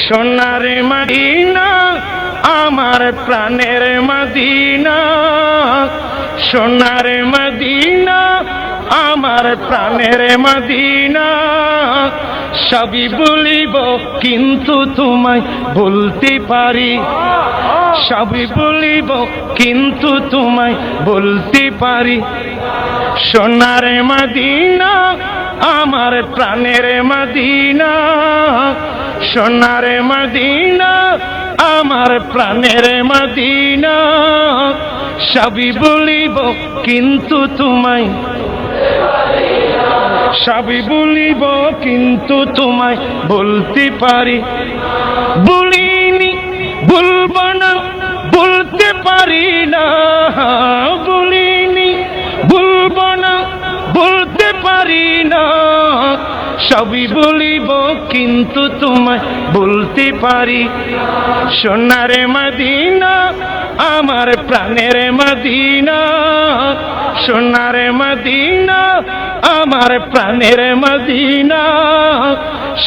সোনার মদিনা আমার প্রাণের মদিনা, সোনার মদিনা আমার প্রাণের মদিনা। সবই বলিব কিন্তু তোমায় বলতে পারি, সবই বলিব কিন্তু তোমায় বলতে পারি। সোনার মদিনা আমার প্রাণের মদিনা, সোনার মদিনা আমার প্রাণের মদিনা। সবই বলিব কিন্তু তোমায়, সবই বলিব কিন্তু তোমায় বলতে পারি। বলিনি বলব না বলতে পারি না, বলিনি বলব না বলতে পারি না। সবই বলিব কিন্তু তোমায় বলতে পারি। সোনার মদিনা আমার প্রাণের মদিনা, সোনার মদিনা আমার প্রাণের মদিনা।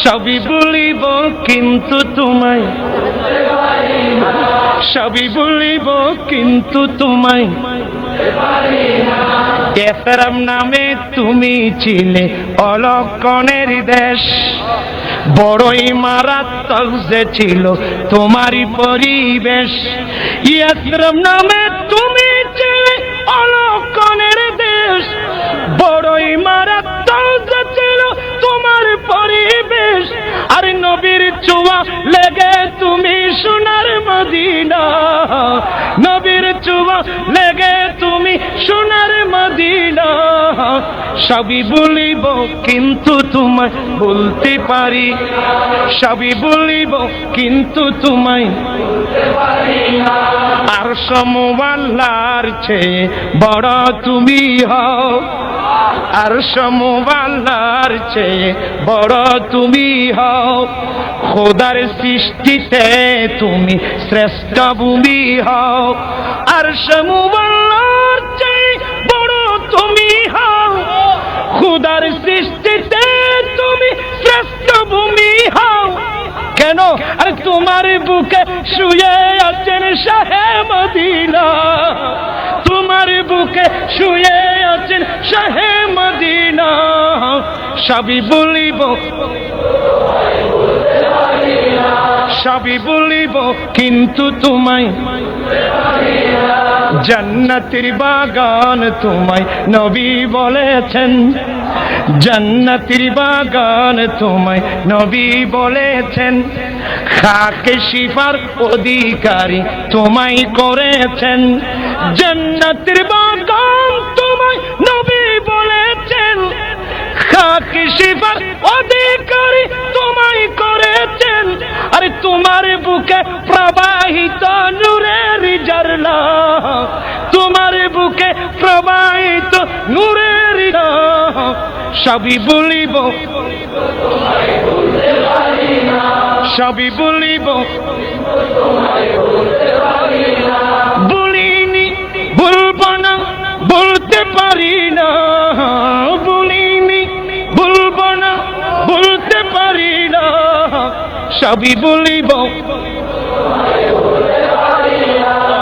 সবই বলিব কিন্তু তোমায়, সবই বলিব কিন্তু তোমায়। এহরাম নামে তুমি ছিলে অলক্ষণের দেশ, বড়ই মারাত্মক যে ছিল তোমারই পরিবেশ। এহরাম নামে তুমি ছিলে অলক্ষণের দেশ, বড়ই মারাত্মক যে ছিল তোমার পরিবেশ। আর নবীর ছোঁয়া লেগে তুমি সোনার মদিনা, নবীর ছোঁয়া লেগে তুমি সোনার মদিনা। সবই বলিব কিন্তু তোমায় বলতে পারি, সবই বলিব কিন্তু তোমায় বলতে পারি না। আর সমুআল্লাহর চেয়ে বড় তুমি হও, আর সমুআল্লাহর চেয়ে বড় তুমি হও। খোদার সৃষ্টিতে তুমি শ্রেষ্ঠ ভূমি হও, আর সমুআল্লাহর চেয়ে বড় তুমি হও। খোদার সৃষ্টিতে তুমি শ্রেষ্ঠ ভূমি হও। কেন? আর তোমার বুকে শুয়ে আছেন শাহে মদিনা, তোমার বুকে শুয়ে আছেন শাহে মদিনা। সবই বলিব, সবই বলিব কিন্তু তোমায়। জান্নাতের বাগান তোমায় নবী বলেছেন, জান্নাতের বাগান তোমায় নবী বলেছেন। খাকে শিফার অধিকারী তোমায় করেছেন, জান্নাতের বাগান তোমায় নবী বলেছেন। খাকে শিফার অধিকারী তোমায় করেছেন। আরে তোমার বুকে প্রবাহিত নূরের ঝরনা, তোমার বুকে প্রবাহিত নূরের ঝরনা। সবই বলিব, সবই বলিব বলিনি বলব না বলতে পারি না, বলিনি বলব না বলতে পারি না। সবই বলিব